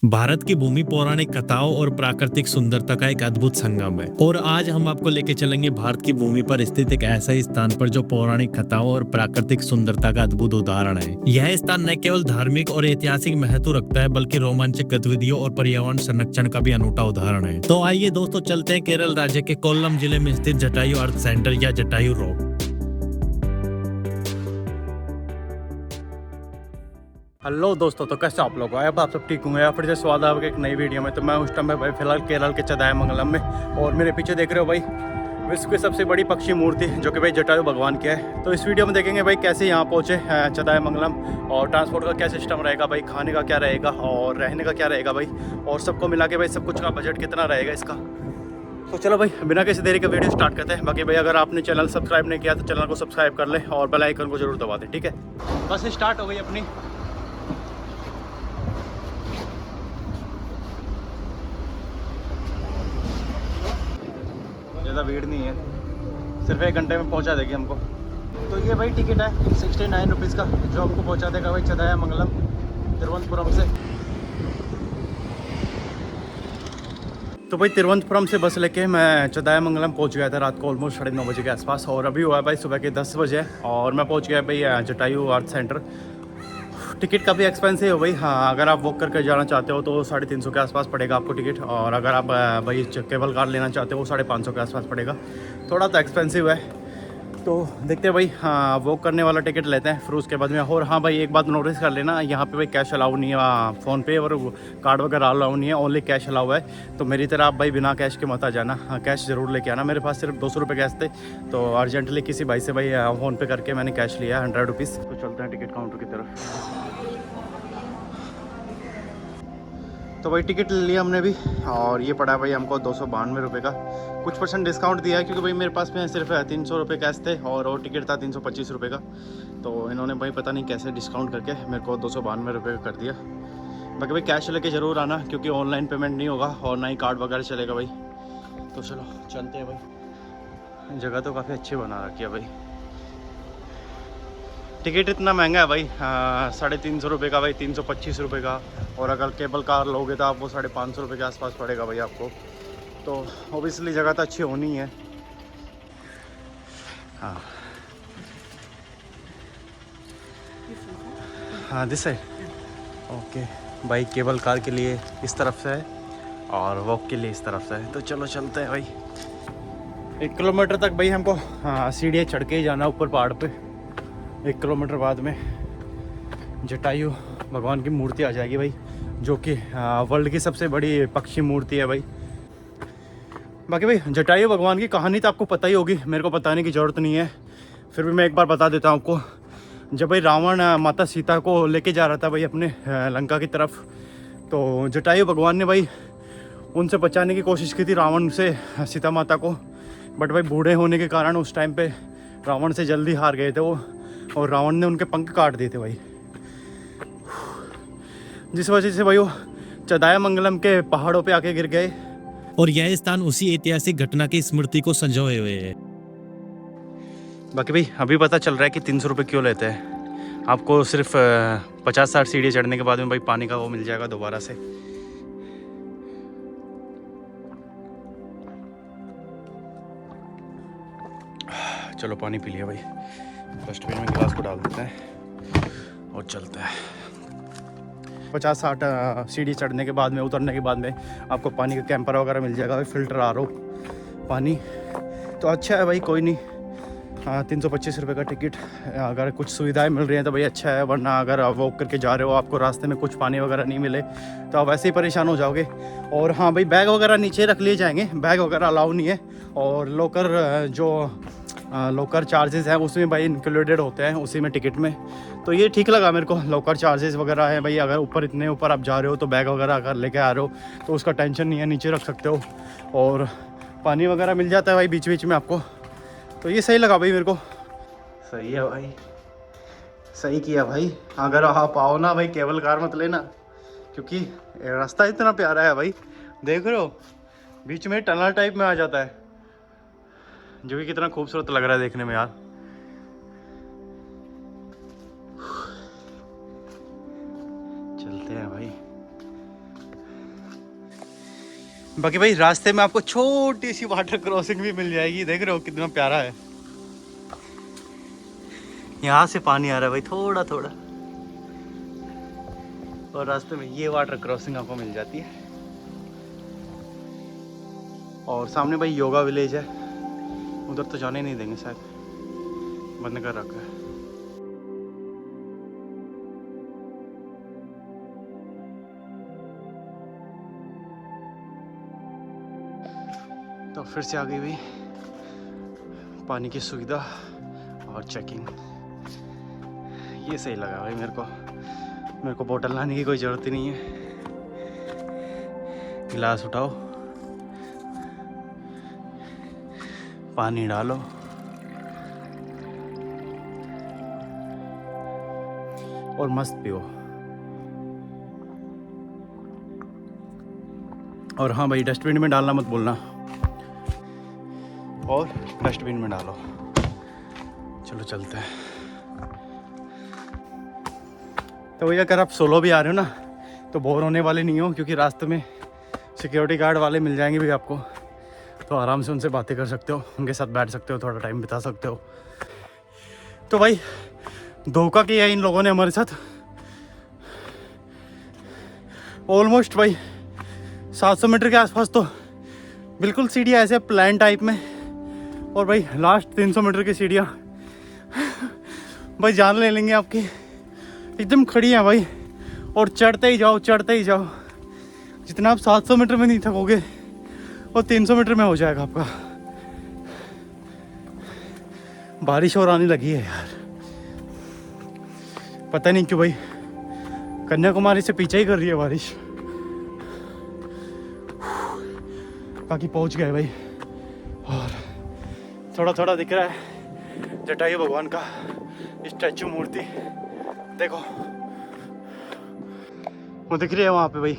भारत की भूमि पौराणिक कथाओं और प्राकृतिक सुंदरता का एक अद्भुत संगम है। और आज हम आपको लेके चलेंगे भारत की भूमि पर स्थित एक ऐसा ही स्थान पर जो पौराणिक कथाओं और प्राकृतिक सुंदरता का अद्भुत उदाहरण है। यह स्थान न केवल धार्मिक और ऐतिहासिक महत्व रखता है बल्कि रोमांचक गतिविधियों और पर्यावरण संरक्षण का भी अनूठा उदाहरण है। तो आइए दोस्तों, चलते हैं केरल राज्य के कोल्लम जिले में स्थित जटायु अर्थ सेंटर या जटायु रॉक। हेलो दोस्तों, तो कैसे आप लोग? अब आप सब ठीक होंगे या फिर से स्वागत है आपके एक नई वीडियो में। तो मैं उस टाइम में भाई फिलहाल केरल के चदायमंगलम में, और मेरे पीछे देख रहे हो भाई विश्व की सबसे बड़ी पक्षी मूर्ति जो कि भाई जटायु भगवान की है। तो इस वीडियो में देखेंगे भाई कैसे यहाँ पहुँचे चदायमंगलम, और ट्रांसपोर्ट का क्या सिस्टम रहेगा भाई, खाने का क्या रहेगा और रहने का क्या रहेगा भाई, और सबको मिला के भाई सब कुछ का बजट कितना रहेगा इसका। तो चलो भाई बिना किसी देरी का वीडियो स्टार्ट करते हैं। बाकी भाई अगर आपने चैनल सब्सक्राइब नहीं किया तो चैनल को सब्सक्राइब कर ले और बेल आइकन को जरूर दबा दें, ठीक है। बस स्टार्ट हो गई अपनी। ज़्यादा भीड़ नहीं है, सिर्फ 1 घंटे में पहुंचा देगी हमको। तो ये भाई टिकट है 69 रुपीज़ का, जो हमको पहुंचा देगा भाई चदायमंगलम तिरुवनंतपुरम से। तो भाई तिरुवनंतपुरम से बस लेके मैं चदायमंगलम पहुंच गया था रात को ऑलमोस्ट 9:30 बजे के आसपास, और अभी हुआ है भाई सुबह के 10 बजे, और मैं पहुंच गया भाई जटायु अर्थ सेंटर। टिकट काफ़ी एक्सपेंसिव है भाई। हाँ, अगर आप वॉक करके जाना चाहते हो तो 350 के आसपास पड़ेगा आपको टिकट, और अगर आप भाई केबल कार लेना चाहते हो वो 550 के आसपास पड़ेगा। थोड़ा तो एक्सपेंसिव है। तो देखते हैं भाई, हाँ वॉक करने वाला टिकट लेते हैं फिर उसके बाद में। और हाँ भाई एक बात नोटिस कर लेना, यहाँ पे भाई कैश अलाउ नहीं है, फ़ोन पे और कार्ड वगैरह अलाउ नहीं है, ओनली कैश अलाउ है। तो मेरी तरह आप भाई बिना कैश के मत आ जाना, हाँ कैश ज़रूर लेके आना। मेरे पास सिर्फ 200 रुपये कैश थे, तो अर्जेंटली किसी भाई से भाई फ़ोन पे करके मैंने कैश लिया 100 रुपीज़। तो चलते हैं टिकट काउंटर की तरफ। तो भाई टिकट ले लिया हमने भी, और ये पड़ा भाई हमको 292 रुपये का। कुछ % डिस्काउंट दिया है क्योंकि भाई मेरे पास में सिर्फ 300 रुपये कैश थे और वो टिकट था 325 रुपये का। तो इन्होंने भाई पता नहीं कैसे डिस्काउंट करके मेरे को 292 रुपये का कर दिया। बाकी भाई कैश लेके ज़रूर आना क्योंकि ऑनलाइन पेमेंट नहीं होगा और ना ही कार्ड वगैरह चलेगा भाई। तो चलो चलते हैं भाई। जगह तो काफ़ी अच्छी बना रखी है भाई। टिकट इतना महंगा है भाई, 350 रुपये का भाई, 325 रुपये का। और अगर केबल कार लोगे तो आप वो 550 रुपये के आसपास पड़ेगा भाई आपको। तो ओबियसली जगह तो अच्छी होनी है। हाँ हाँ दिस है ओके भाई। केबल कार के लिए इस तरफ से है और वॉक के लिए इस तरफ से है। तो चलो चलते हैं भाई। 1 किलोमीटर तक भाई हमको सीढ़ियाँ चढ़ के ही जाना ऊपर पहाड़ पे। 1 किलोमीटर बाद में जटायु भगवान की मूर्ति आ जाएगी भाई, जो कि वर्ल्ड की सबसे बड़ी पक्षी मूर्ति है भाई। बाकी भाई जटायु भगवान की कहानी तो आपको पता ही होगी, मेरे को बताने की ज़रूरत नहीं है, फिर भी मैं एक बार बता देता हूँ आपको। जब भाई रावण माता सीता को लेके जा रहा था भाई अपने लंका की तरफ, तो जटायु भगवान ने भाई उनसे बचाने की कोशिश की थी रावण से, सीता माता को। बट भाई बूढ़े होने के कारण उस टाइम पे रावण से जल्दी हार गए थे वो, और रावण ने उनके पंख काट दिए थे भाई, जिस वजह से भाई वो चदायमंगलम के पहाड़ों पे आके गिर गए। और यह स्थान उसी ऐतिहासिक घटना की स्मृति को संजोए हुए है। बाकी भाई अभी पता चल रहा है कि 300 रुपये क्यों लेते हैं। आपको सिर्फ 50-60 सीढ़ी चढ़ने के बाद में भाई पानी का वो मिल जाएगा दोबारा से। चलो पानी पी लिया भाई, डस्टबिन में गिलास को डाल देते हैं और चलते हैं। 50-60 सीढ़ी चढ़ने के बाद में, उतरने के बाद में आपको पानी का कैंपर वगैरह मिल जाएगा भाई, फ़िल्टर RO पानी। तो अच्छा है भाई, कोई नहीं। 325 रुपये का टिकट, अगर कुछ सुविधाएं मिल रही हैं तो भाई अच्छा है, वरना अगर आप वॉक करके जा रहे हो आपको रास्ते में कुछ पानी वगैरह नहीं मिले तो आप वैसे ही परेशान हो जाओगे। और हाँ भाई बैग वगैरह नीचे रख लिए जाएंगे, बैग वगैरह अलाउ नहीं है। और लोकर चार्जेस हैं उसमें भाई इंक्लूडेड होते हैं उसी में टिकट में। तो ये ठीक लगा मेरे को, लोकर चार्जेस वगैरह है भाई। अगर इतने ऊपर आप जा रहे हो तो बैग वगैरह अगर लेके आ रहे हो तो उसका टेंशन नहीं है, नीचे रख सकते हो, और पानी वगैरह मिल जाता है भाई बीच बीच में आपको। तो ये सही लगा भाई मेरे को। सही है भाई, सही किया भाई। अगर आप आओ ना भाई केबल कार मत लेना, क्योंकि रास्ता इतना प्यारा है भाई, देख रहे हो बीच में टनल टाइप में आ जाता है, जो कि कितना खूबसूरत लग रहा है देखने में यार। चलते हैं भाई। बाकी भाई रास्ते में आपको छोटी सी वाटर क्रॉसिंग भी मिल जाएगी, देख रहे हो कितना प्यारा है। यहाँ से पानी आ रहा है भाई थोड़ा थोड़ा, और रास्ते में ये वाटर क्रॉसिंग आपको मिल जाती है। और सामने भाई योगा विलेज है, उधर तो जाने नहीं देंगे शायद, बंद कर रखा है। तो फिर से आ गई भाई पानी की सुविधा और चेकिंग, ये सही लगा भाई मेरे को बोतल लाने की कोई ज़रूरत ही नहीं है। गिलास उठाओ, पानी डालो और मस्त पियो। और हाँ भाई डस्टबिन में डालना मत भूलना, और डस्टबिन में डालो। चलो चलते हैं। तो भैया अगर आप सोलो भी आ रहे हो ना तो बोर होने वाले नहीं हो, क्योंकि रास्ते में सिक्योरिटी गार्ड वाले मिल जाएंगे भी आपको, तो आराम से उनसे बातें कर सकते हो, उनके साथ बैठ सकते हो, थोड़ा टाइम बिता सकते हो। तो भाई धोखा किया इन लोगों ने हमारे साथ। ऑलमोस्ट भाई 700 मीटर के आसपास तो बिल्कुल सीढ़ियाँ ऐसे प्लान टाइप में, और भाई लास्ट 300 मीटर की सीढ़ियाँ भाई जान ले लेंगे आपकी, एकदम खड़ी हैं भाई, और चढ़ते ही जाओ चढ़ते ही जाओ। जितना आप 700 मीटर में नहीं थकोगे और 300 मीटर में हो जाएगा आपका। बारिश और आने लगी है यार, पता नहीं क्यों भाई कन्याकुमारी से पीछे ही कर रही है बारिश। बाकी पहुंच गए भाई, और थोड़ा थोड़ा दिख रहा है जटायु भगवान का स्टैचू मूर्ति, देखो वो दिख रही है वहाँ पे भाई,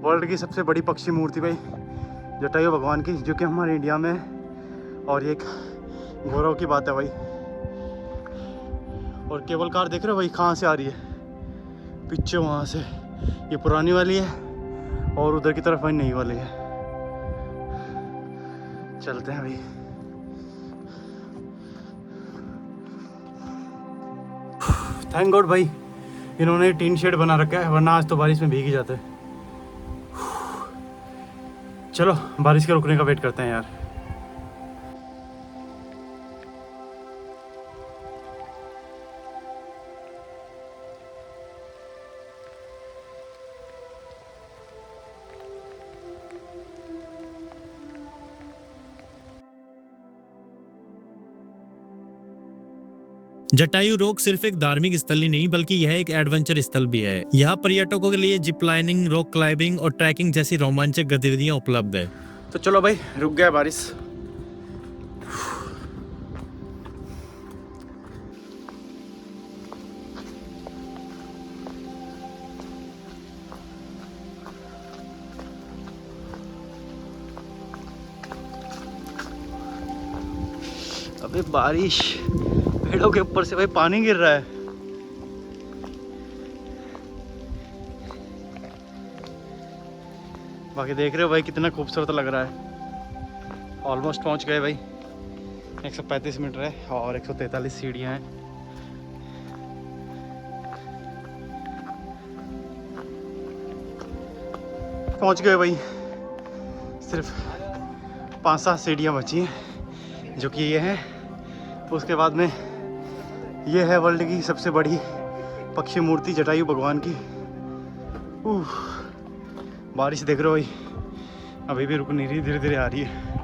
वर्ल्ड की सबसे बड़ी पक्षी मूर्ति भाई जटायु भगवान की, जो कि हमारे इंडिया में है। और ये एक गौरव की बात है भाई। और केबल कार देख रहे हो भाई कहाँ से आ रही है, पीछे वहाँ से, ये पुरानी वाली है और उधर की तरफ भाई नई वाली है। चलते हैं भाई। थैंक गॉड भाई इन्होंने टीन शेड बना रखा है, वरना आज तो बारिश में भीग ही जाते। चलो बारिश के रुकने का वेट करते हैं यार। जटायु रॉक सिर्फ एक धार्मिक स्थल ही नहीं बल्कि यह एक एडवेंचर स्थल भी है। यहाँ पर्यटकों के लिए जिप लाइनिंग, रॉक क्लाइंबिंग और ट्रैकिंग जैसी रोमांचक गतिविधियां उपलब्ध है। तो चलो भाई रुक गया बारिश। अबे बारिश, पेड़ों के ऊपर से भाई पानी गिर रहा है। बाकी देख रहे हो भाई कितना खूबसूरत लग रहा है। ऑलमोस्ट पहुंच गए भाई, 135 मीटर है और 143 सीढ़ियाँ हैं। पहुंच गए भाई, सिर्फ 5-7 सीढ़ियाँ बची हैं जो कि ये है। उसके बाद में ये है वर्ल्ड की सबसे बड़ी पक्षी मूर्ति जटायु भगवान की। बारिश देख रहे हो भाई अभी भी रुक नहीं रही, धीरे धीरे आ रही है।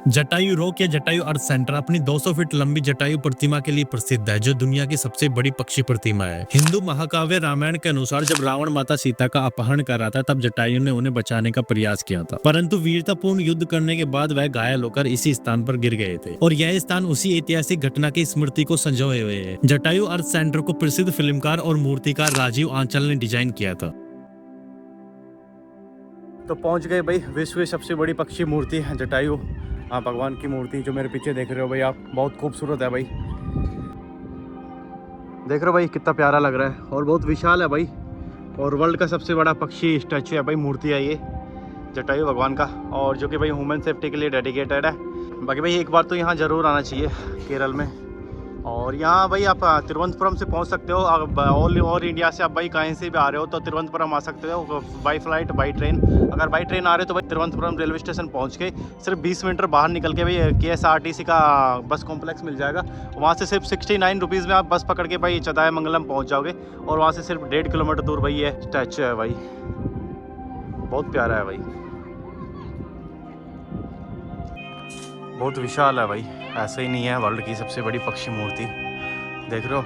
जटायु रॉक या जटायु अर्थ सेंटर अपनी 200 फीट लंबी जटायु प्रतिमा के लिए प्रसिद्ध है, जो दुनिया की सबसे बड़ी पक्षी प्रतिमा है। हिंदू महाकाव्य रामायण के अनुसार जब रावण माता सीता का अपहरण कर रहा था तब जटायु ने उन्हें बचाने का प्रयास किया था, परंतु वीरतापूर्ण युद्ध करने के बाद वह घायल होकर इसी स्थान पर गिर गए थे और यह स्थान उसी ऐतिहासिक घटना की स्मृति को संजोए हुए है। जटायु अर्थ सेंटर को प्रसिद्ध फिल्मकार और मूर्तिकार राजीव आंचल ने डिजाइन किया था। तो पहुंच गए भाई विश्व की सबसे बड़ी पक्षी मूर्ति है जटायु भगवान की मूर्ति, जो मेरे पीछे देख रहे हो भाई आप, बहुत खूबसूरत है भाई। देख रहे हो भाई कितना प्यारा लग रहा है और बहुत विशाल है भाई। और वर्ल्ड का सबसे बड़ा पक्षी स्टैचू है भाई, मूर्ति है ये जटायु भगवान का, और जो कि भाई ह्यूमन सेफ्टी के लिए डेडिकेटेड है। बाकी भाई एक बार तो यहाँ ज़रूर आना चाहिए केरल में। और यहाँ भाई आप तिरुवनंतपुरम से पहुँच सकते हो, ऑल इंडिया से आप भाई कहीं से भी आ रहे हो तो तिरुवनंतपुरम आ सकते हो बाई फ्लाइट बाई ट्रेन। अगर बाई ट्रेन आ रहे हो तो भाई तिरुवनंतपुरम रेलवे स्टेशन पहुँच के सिर्फ 20 मिनट बाहर निकल के भाई KSRTC का बस कॉम्प्लेक्स मिल जाएगा। वहाँ से सिर्फ 69 रुपीज़ में आप बस पकड़ के भाई चदायमंगलम पहुँच जाओगे, और वहाँ से सिर्फ 1.5 किलोमीटर दूर भाई ये स्टैचू है भाई, बहुत प्यारा है भाई, बहुत विशाल है भाई। ऐसे ही नहीं है वर्ल्ड की सबसे बड़ी पक्षी मूर्ति, देख रहे हो।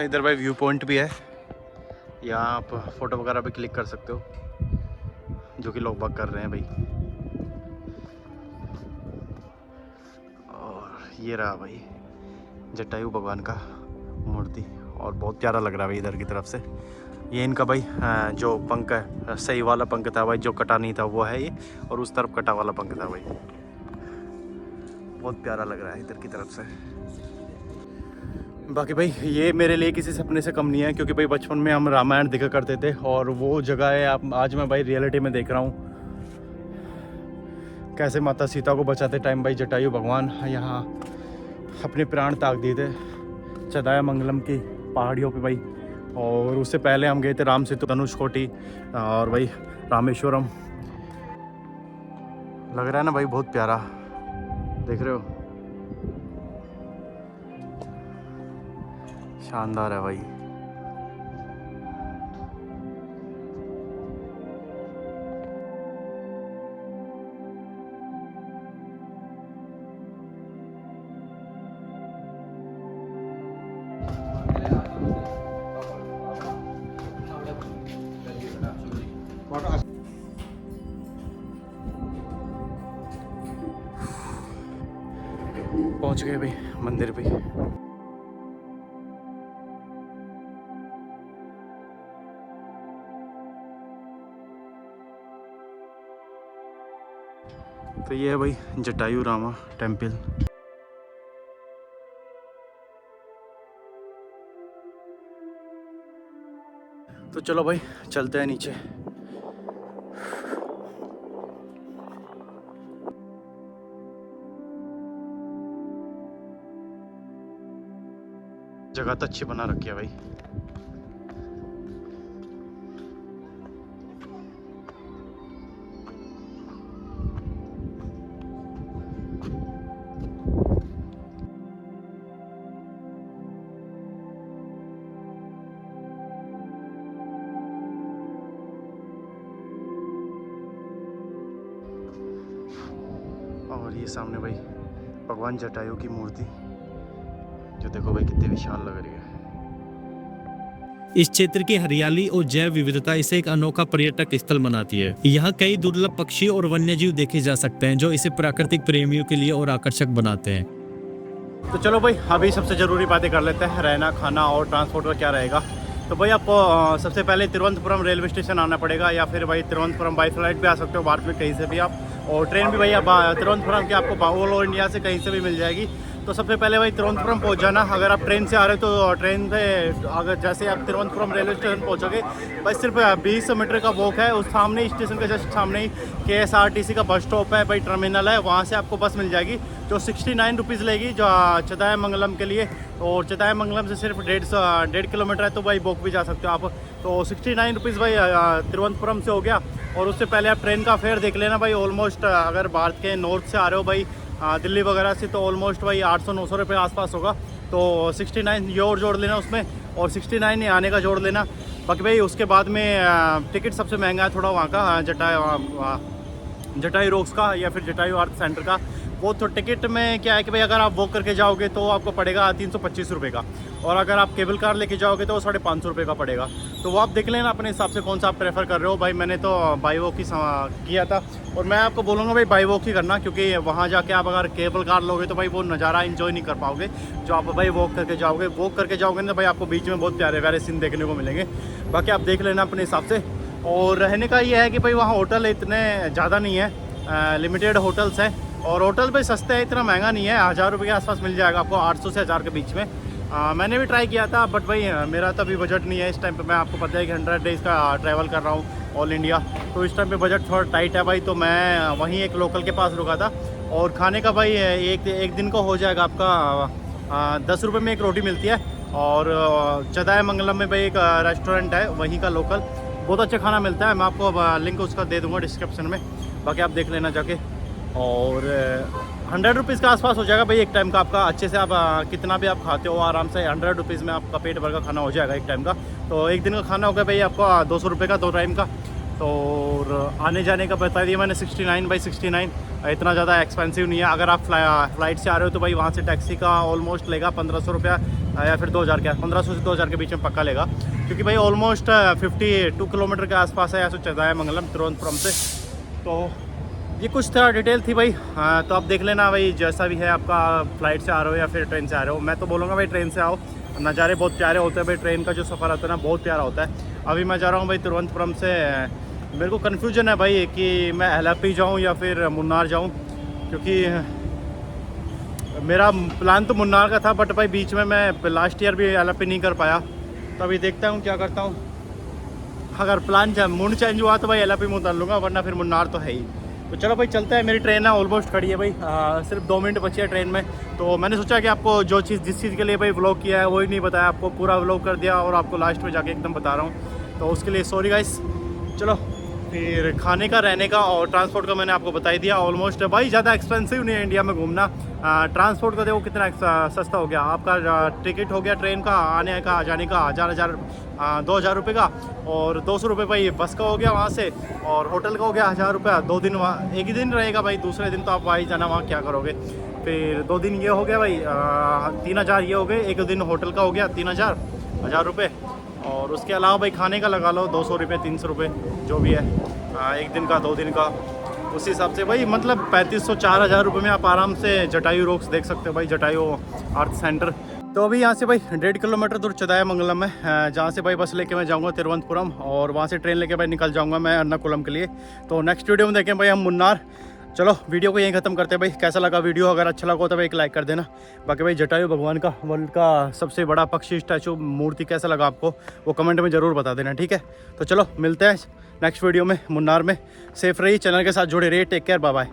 इधर भाई व्यू पॉइंट भी है, यहाँ आप फोटो वगैरह भी क्लिक कर सकते हो, जो कि लोग बाग कर रहे हैं भाई। और ये रहा भाई जटायु भगवान का मूर्ति, और बहुत प्यारा लग रहा है भाई इधर की तरफ से। ये इनका भाई जो पंख है, सही वाला पंख था भाई, जो कटा नहीं था वो है ये, और उस तरफ कटा वाला पंख था भाई, बहुत प्यारा लग रहा है इधर की तरफ से। बाकी भाई ये मेरे लिए किसी सपने से कम नहीं है, क्योंकि भाई बचपन में हम रामायण देखा करते थे, और वो जगह है आप आज मैं भाई रियलिटी में देख रहा हूँ कैसे माता सीता को बचाते टाइम भाई जटायु भगवान यहाँ अपने प्राण त्याग दिए थे चदायमंगलम की पहाड़ियों पे भाई। और उससे पहले हम गए थे राम सेतु, धनुषकोटी और भाई रामेश्वरम। लग रहा है ना भाई बहुत प्यारा, देख रहे हो, शानदार है भाई। पहुंच गए भाई मंदिर पे। तो ये है भाई जटायु रामा टेम्पल। तो चलो भाई चलते हैं नीचे। जगह तो अच्छी बना रखी है भाई। और ये सामने भाई भगवान जटायु की मूर्ति, जो देखो भाई कितनी विशाल लग रही है। इस क्षेत्र की हरियाली और जैव विविधता इसे एक अनोखा पर्यटक स्थल बनाती है। यहाँ कई दुर्लभ पक्षी और वन्यजीव देखे जा सकते हैं, जो इसे प्राकृतिक प्रेमियों के लिए और आकर्षक बनाते हैं। तो चलो भाई अभी सबसे ज़रूरी बातें कर लेते हैं, रहना खाना और ट्रांसपोर्ट का क्या रहेगा। तो भाई आपको सबसे पहले तिरुवनंतपुरम रेलवे स्टेशन आना पड़ेगा, या फिर भाई तिरुवनंतपुरम बाई फ्लाइट भी आ सकते हो भारत में कहीं से भी आप, और ट्रेन भी भाई आप तिरुवनंतपुरम की आपको ऑल ओवर इंडिया से कहीं से भी मिल जाएगी। तो सबसे पहले भाई तिरुवनंतपुरम पहुंच जाना। अगर आप ट्रेन से आ रहे हो तो ट्रेन से अगर जैसे आप तिरुवनंतपुरम रेलवे स्टेशन पहुंचोगे भाई सिर्फ 20 मीटर का वॉक है, उस सामने ही स्टेशन के जस्ट सामने ही KSRTC का बस स्टॉप है भाई, टर्मिनल है, वहाँ से आपको बस मिल जाएगी जो 69 रुपीज़ लेगी जो चदायमंगलम के लिए। और चदायमंगलम से सिर्फ 1.5 किलोमीटर है, तो भाई वॉक भी जा सकते हो आप। तो 69 रुपीज़ भाई तिरुवनंतपुरम से हो गया। और उससे पहले आप ट्रेन का फेयर देख लेना भाई, ऑलमोस्ट अगर भारत के नॉर्थ से आ रहे हो भाई दिल्ली वगैरह से, तो ऑलमोस्ट भाई 800-900 रुपये आसपास होगा। तो 69 ये और जोड़ लेना उसमें, और 69 आने का जोड़ लेना। बाकी भाई उसके बाद में टिकट सबसे महंगा है थोड़ा वहाँ का जटायु रॉक्स का या फिर जटायु आर्ट सेंटर का। वो तो टिकट में क्या है कि भाई अगर आप बुक करके जाओगे तो आपको पड़ेगा 325 रुपये का, और अगर आप केबल कार लेके जाओगे तो 550 रुपये का पड़ेगा। तो वो आप देख लेना अपने हिसाब से कौन सा आप प्रेफर कर रहे हो। भाई मैंने तो बाई वॉक ही किया था, और मैं आपको बोलूँगा भाई बाई वॉक ही करना, क्योंकि वहाँ जाके आप अगर केबल कार लोगे तो भाई वो नज़ारा इन्जॉय नहीं कर पाओगे जो आप भाई वॉक करके जाओगे। वॉक करके जाओगे ना भाई आपको बीच में बहुत प्यारे प्यारे सीन देखने को मिलेंगे। बाकी आप देख लेना अपने हिसाब से। और रहने का ये है कि भाई वहाँ होटल इतने ज़्यादा नहीं है, लिमिटेड होटल्स हैं, और होटल भी सस्ते हैं, इतना महंगा नहीं है, 1000 रुपये के आसपास मिल जाएगा आपको, 800 से 1000 के बीच में। मैंने भी ट्राई किया था, बट भाई मेरा तो अभी बजट नहीं है इस टाइम पे। मैं आपको पता है कि 100 डेज़ का ट्रैवल कर रहा हूँ ऑल इंडिया, तो इस टाइम पे बजट थोड़ा टाइट है भाई। तो मैं वहीं एक लोकल के पास रुका था, और खाने का भाई एक दिन को हो जाएगा आपका 10 रुपये में एक रोटी मिलती है। और चदाय मंगलम में भाई एक रेस्टोरेंट है वहीं का लोकल, बहुत अच्छा खाना मिलता है। मैं आपको लिंक उसका दे दूँगा डिस्क्रिप्शन में, बाकी आप देख लेना जाके। और 100 रुपीज़ के आसपास हो जाएगा भाई एक टाइम का आपका। अच्छे से आप कितना भी आप खाते हो आराम से 100 रुपीज़ में आपका पेट भर का खाना हो जाएगा एक टाइम का। तो एक दिन का खाना होगा भाई आपका 200 रुपये का 2 टाइम का। तो और आने जाने का बता दिया मैंने 69/69, इतना ज़्यादा एक्सपेंसिव नहीं है। अगर आप फ्लाइट से आ रहे हो तो भाई वहाँ से टैक्सी का ऑलमोस्ट लेगा 1500 रुपया, या फिर 2000 के 1500 से 2000 के बीच में पक्का लेगा, क्योंकि भाई ऑलमोस्ट 52 किलोमीटर के आसपास है ऐसा चदाय मंगलम तिरुवनंतपुरम से। तो ये कुछ था डिटेल थी भाई। हाँ, तो आप देख लेना भाई, जैसा भी है आपका फ्लाइट से आ रहे हो या फिर ट्रेन से आ रहे हो। मैं तो बोलूँगा भाई ट्रेन से आओ, नज़ारे बहुत प्यारे होते हैं भाई। ट्रेन का जो सफ़र होता है ना बहुत प्यारा होता है। अभी मैं जा रहा हूँ भाई तिरुवनंतपुरम से, मेरे को कन्फ्यूजन है भाई कि मैं एलापी जाऊँ या फिर मुन्नार जाऊँ, क्योंकि मेरा प्लान तो मुन्नार का था, बट भाई बीच में मैं लास्ट ईयर भी एलापी नहीं कर पाया। तो अभी देखता हूँ क्या करता हूँ। अगर प्लान मूड चेंज हुआ तो भाई एलापी में उतर लूँगा, वरना फिर मुन्नार तो है ही। तो चलो भाई चलते हैं, मेरी ट्रेन है ऑलमोस्ट खड़ी है भाई, सिर्फ 2 मिनट बची है ट्रेन में। तो मैंने सोचा कि आपको जिस चीज़ के लिए भाई व्लॉग किया है वही नहीं बताया, आपको पूरा व्लॉग कर दिया और आपको लास्ट में जाके एकदम बता रहा हूँ, तो उसके लिए सॉरी गाइस। चलो फिर खाने का, रहने का और ट्रांसपोर्ट का मैंने आपको बता ही दिया। ऑलमोस्ट भाई ज़्यादा एक्सपेंसिव नहीं है इंडिया में घूमना। ट्रांसपोर्ट का देखो कितना सस्ता हो गया आपका। टिकट हो गया ट्रेन का आने का जाने का 2000 रुपये का, और 200 रुपये भाई बस का हो गया वहाँ से, और होटल का हो गया 1000 रुपये। 2 दिन वहाँ, एक ही दिन रहेगा भाई, दूसरे दिन तो आप वहाँ ही जाना, वहाँ क्या करोगे। फिर 2 दिन ये हो गया भाई, 3000 ये हो गए। एक दिन होटल का हो गया 1000 रुपये, और उसके अलावा भाई खाने का लगा लो 200 रुपये 300 रुपये जो भी है, एक दिन का 2 दिन का, उस हिसाब से भाई मतलब 3500-4000 रुपये में आप आराम से जटायु रॉक्स देख सकते हो भाई, जटायु अर्थ सेंटर। तो अभी यहाँ से भाई 1.5 किलोमीटर दूर चदाय मंगलम है, जहाँ से भाई बस लेके मैं जाऊँगा तिरुवनंतपुरम, और वहाँ से ट्रेन लेके भाई निकल जाऊँगा मैं एर्नाकुलम के लिए। तो नेक्स्ट वीडियो में देखें भाई हम मुन्नार। चलो वीडियो को यहीं ख़त्म करते हैं भाई। कैसा लगा वीडियो, अगर अच्छा लगा हो तो भाई एक लाइक कर देना। बाकी भाई जटायु भगवान का वर्ल्ड का सबसे बड़ा पक्षी स्टैचू मूर्ति कैसा लगा आपको वो कमेंट में ज़रूर बता देना, ठीक है। तो चलो मिलते हैं नेक्स्ट वीडियो में मुन्नार में। सेफ रहिए, चैनल के साथ जुड़े रहिए। Take care, bye bye.